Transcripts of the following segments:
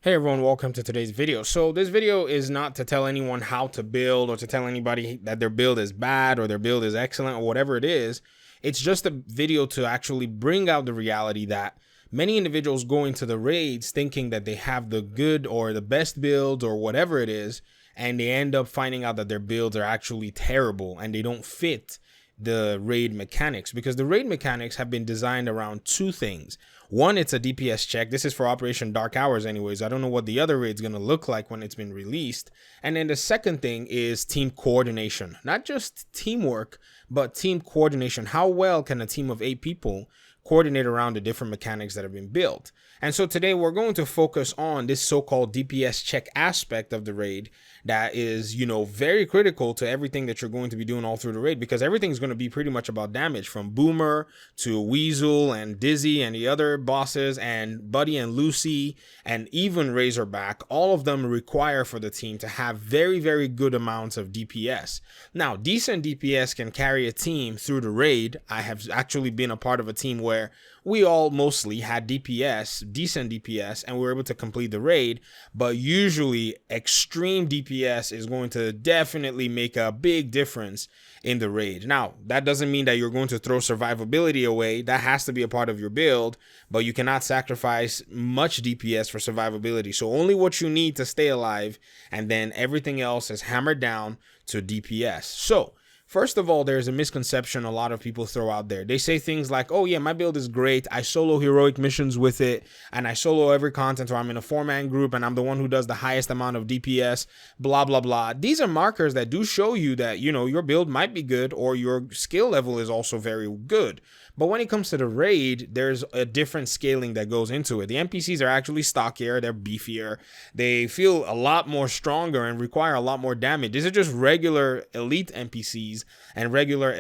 Hey everyone, welcome to today's video. So this video is not to tell anyone how to build or to tell anybody that their build is bad or their build is excellent or whatever it is. It's just a video to actually bring out the reality that many individuals go into the raids thinking that they have the good or the best builds or whatever it is, and they end up finding out that their builds are actually terrible and they don't fit the raid mechanics, because the raid mechanics have been designed around two things. One, it's a DPS check. This is for Operation Dark Hours anyways. I don't know what the other raid's going to look like when it's been released. And then the second thing is team coordination. Not just teamwork, but team coordination. How well can a team of 8 people coordinate around the different mechanics that have been built? And so today we're going to focus on this so-called DPS check aspect of the raid that is, very critical to everything that you're going to be doing all through the raid, because everything's going to be pretty much about damage, from Boomer to Weasel and Dizzy and the other bosses and Buddy and Lucy and even Razorback. All of them require for the team to have very, very good amounts of DPS. Now, decent DPS can carry a team through the raid. I have actually been a part of a team where we all mostly had DPS, decent DPS, and we were able to complete the raid. But usually extreme DPS is going to definitely make a big difference in the raid. Now, that doesn't mean that you're going to throw survivability away. That has to be a part of your build, but you cannot sacrifice much DPS for survivability. So only what you need to stay alive, and then everything else is hammered down to DPS. So first of all, there's a misconception a lot of people throw out there. They say things like, oh yeah, my build is great. I solo heroic missions with it, and I solo every content, or I'm in a 4-man group and I'm the one who does the highest amount of DPS, blah, blah, blah. These are markers that do show you that, your build might be good or your skill level is also very good. But when it comes to the raid, there's a different scaling that goes into it. The NPCs are actually stockier, they're beefier, they feel a lot more stronger and require a lot more damage. These are just regular elite NPCs and regular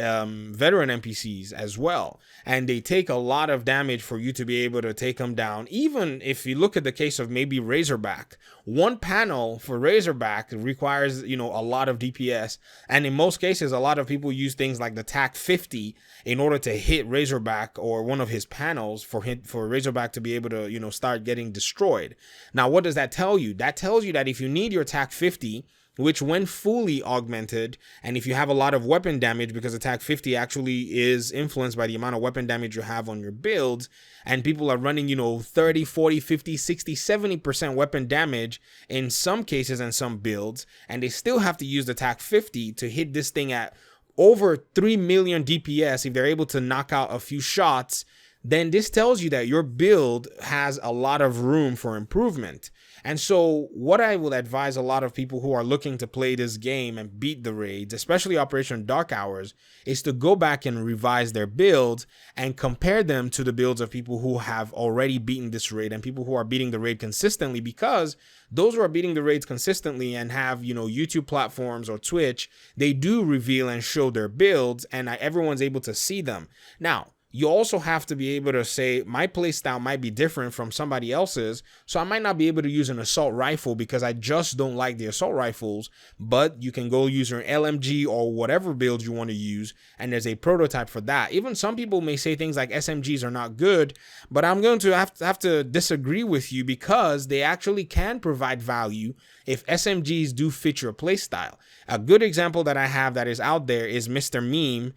veteran NPCs as well. And they take a lot of damage for you to be able to take them down. Even if you look at the case of maybe Razorback, one panel for Razorback requires, a lot of DPS. And in most cases, a lot of people use things like the TAC 50 in order to hit Razorback or one of his panels for Razorback to be able to, start getting destroyed. Now, what does that tell you? That tells you that if you need your TAC 50, which when fully augmented, and if you have a lot of weapon damage, because attack 50 actually is influenced by the amount of weapon damage you have on your builds, and people are running, 30, 40, 50, 60, 70% weapon damage in some cases and some builds, and they still have to use the attack 50 to hit this thing at over 3 million DPS if they're able to knock out a few shots, then this tells you that your build has a lot of room for improvement. And so what I will advise a lot of people who are looking to play this game and beat the raids, especially Operation Dark Hours, is to go back and revise their builds and compare them to the builds of people who have already beaten this raid and people who are beating the raid consistently, because those who are beating the raids consistently and have, YouTube platforms or Twitch, they do reveal and show their builds, and everyone's able to see them. Now, you also have to be able to say, my playstyle might be different from somebody else's, so I might not be able to use an assault rifle because I just don't like the assault rifles, but you can go use your LMG or whatever build you want to use, and there's a prototype for that. Even some people may say things like SMGs are not good, but I'm going to have to disagree with you, because they actually can provide value if SMGs do fit your playstyle. A good example that I have that is out there is Mr. Meme,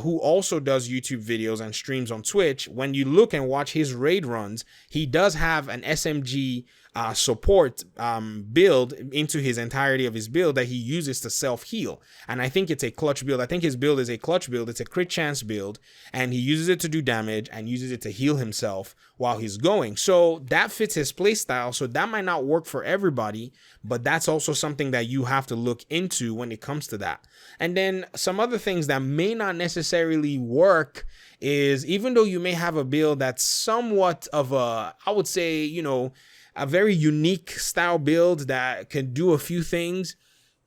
who also does YouTube videos and streams on Twitch. When you look and watch his raid runs, he does have an SMG support build into his entirety of his build that he uses to self-heal. And I think it's a clutch build. I think his build is a clutch build. It's a crit chance build, and he uses it to do damage and uses it to heal himself while he's going. So that fits his playstyle. So that might not work for everybody, but that's also something that you have to look into when it comes to that. And then some other things that may not necessarily work is, even though you may have a build that's somewhat of a, I would say, a very unique style build that can do a few things,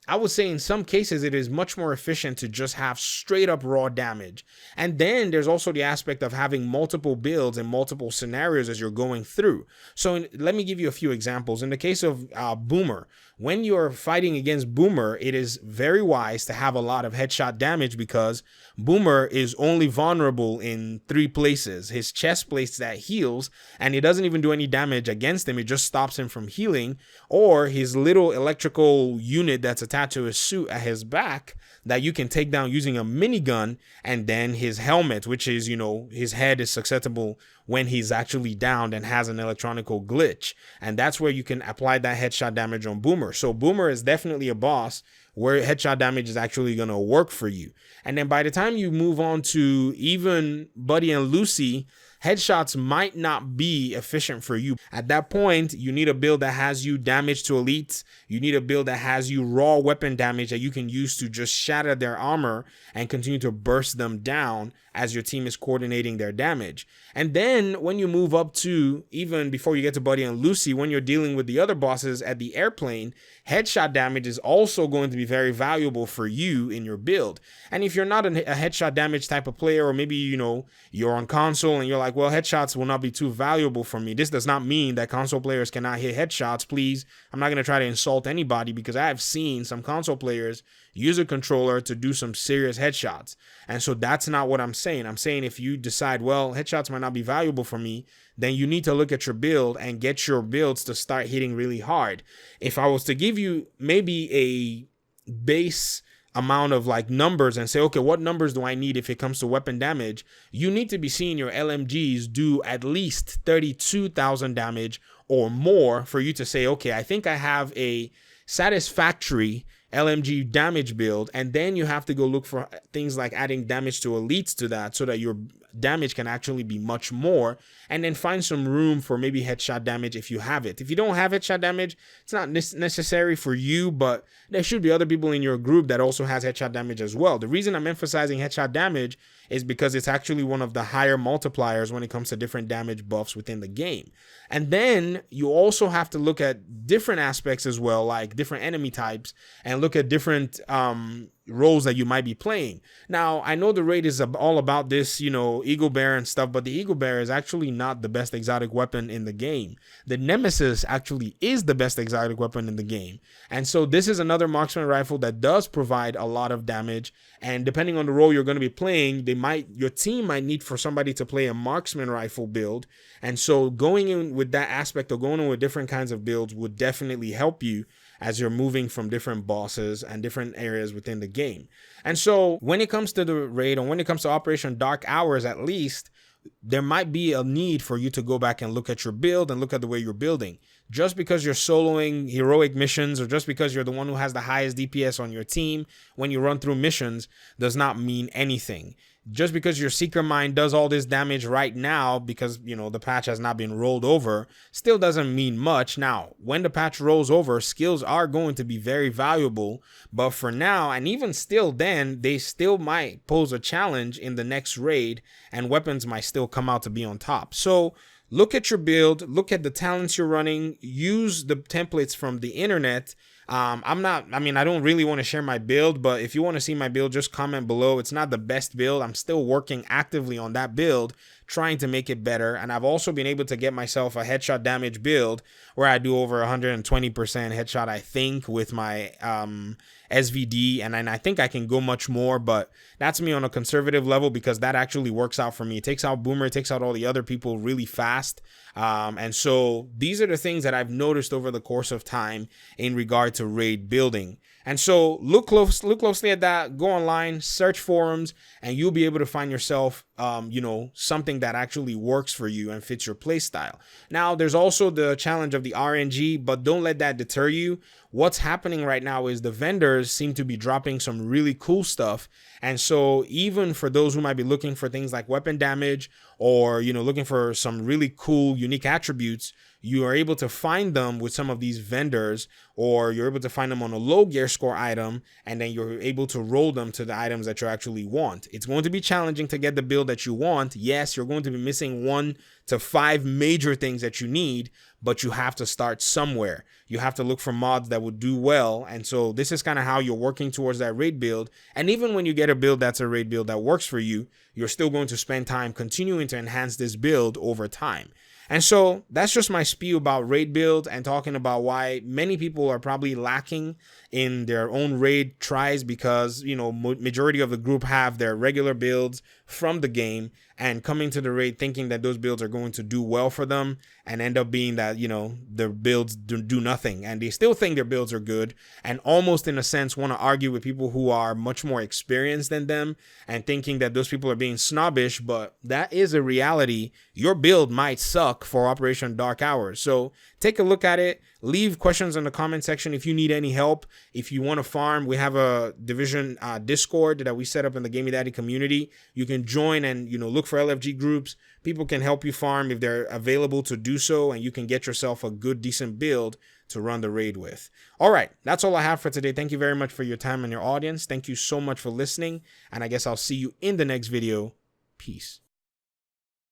I would say in some cases it is much more efficient to just have straight up raw damage. And then there's also the aspect of having multiple builds and multiple scenarios as you're going through. So let me give you a few examples. In the case of Boomer, when you're fighting against Boomer, it is very wise to have a lot of headshot damage because Boomer is only vulnerable in 3 places. His chest place that heals, and it doesn't even do any damage against him. It just stops him from healing, or his little electrical unit that's attached to his suit at his back that you can take down using a minigun, and then his helmet, which is, his head is susceptible when he's actually downed and has an electronical glitch. And that's where you can apply that headshot damage on Boomer. So Boomer is definitely a boss where headshot damage is actually going to work for you. And then by the time you move on to even Buddy and Lucy, headshots might not be efficient for you. At that point, you need a build that has you damage to elites. You need a build that has you raw weapon damage that you can use to just shatter their armor and continue to burst them down as your team is coordinating their damage. And then when you move up to, even before you get to Buddy and Lucy, when you're dealing with the other bosses at the airplane, headshot damage is also going to be very valuable for you in your build. And if you're not a headshot damage type of player, or maybe, you're on console and you're like, well, headshots will not be too valuable for me. This does not mean that console players cannot hit headshots. Please, I'm not going to try to insult anybody, because I have seen some console players use a controller to do some serious headshots. And so that's not what I'm saying. I'm saying if you decide, well, headshots might not be valuable for me, then you need to look at your build and get your builds to start hitting really hard. If I was to give you maybe a base amount of numbers and say, okay, what numbers do I need if it comes to weapon damage? You need to be seeing your LMGs do at least 32,000 damage or more for you to say, okay, I think I have a satisfactory LMG damage build. And then you have to go look for things like adding damage to elites to that, so that your damage can actually be much more, and then find some room for maybe headshot damage if you have it. If you don't have headshot damage, it's not necessary for you, but there should be other people in your group that also has headshot damage as well. The reason I'm emphasizing headshot damage is because it's actually one of the higher multipliers when it comes to different damage buffs within the game. And then you also have to look at different aspects as well, like different enemy types, and look at different roles that you might be playing. Now, I know the raid is all about this, Eagle Bear and stuff, but the Eagle Bear is actually not the best exotic weapon in the game. The Nemesis actually is the best exotic weapon in the game. And so this is another marksman rifle that does provide a lot of damage. And depending on the role you're going to be playing, your team might need for somebody to play a marksman rifle build. And so going in with that aspect, or going in with different kinds of builds, would definitely help you as you're moving from different bosses and different areas within the game. And so when it comes to the raid, or when it comes to Operation Dark Hours, at least, there might be a need for you to go back and look at your build and look at the way you're building. Just because you're soloing heroic missions, or just because you're the one who has the highest DPS on your team when you run through missions, does not mean anything. Just because your Seeker Mine does all this damage right now because, the patch has not been rolled over, still doesn't mean much. Now, when the patch rolls over, skills are going to be very valuable. But for now, and even still then, they still might pose a challenge in the next raid, and weapons might still come out to be on top. So look at your build, look at the talents you're running, use the templates from the internet. I don't really want to share my build, but if you want to see my build, just comment below. It's not the best build. I'm still working actively on that build, trying to make it better. And I've also been able to get myself a headshot damage build where I do over 120% headshot, I think, with my SVD, and I think I can go much more, but that's me on a conservative level, because that actually works out for me. It takes out Boomer, it takes out all the other people really fast. And so these are the things that I've noticed over the course of time in regard to raid building. And so look closely at that, go online, search forums, and you'll be able to find yourself, something that actually works for you and fits your play style. Now, there's also the challenge of the RNG, but don't let that deter you. What's happening right now is the vendors seem to be dropping some really cool stuff. And so even for those who might be looking for things like weapon damage, or, looking for some really cool, unique attributes, you are able to find them with some of these vendors, or you're able to find them on a low gear score item, and then you're able to roll them to the items that you actually want. It's going to be challenging to get the build that you want. Yes, you're going to be missing 1 to 5 major things that you need, but you have to start somewhere. You have to look for mods that would do well. And so this is kind of how you're working towards that raid build. And even when you get a build that's a raid build that works for you, you're still going to spend time continuing to enhance this build over time. And so that's just my spiel about raid build and talking about why many people are probably lacking in their own raid tries, because, you know, majority of the group have their regular builds from the game and coming to the raid thinking that those builds are going to do well for them, and end up being that, you know, their builds do nothing, and they still think their builds are good, and almost in a sense want to argue with people who are much more experienced than them and thinking that those people are being snobbish. But that is a reality. Your build might suck for Operation Dark Hours. So take a look at it. Leave questions in the comment section if you need any help. If you want to farm, we have a Division Discord that we set up in the Gaming Daddy community. You can join and, you know, look for LFG groups. People can help you farm if they're available to do so, and you can get yourself a good, decent build to run the raid with. All right, that's all I have for today. Thank you very much for your time and your audience. Thank you so much for listening, and I guess I'll see you in the next video. Peace.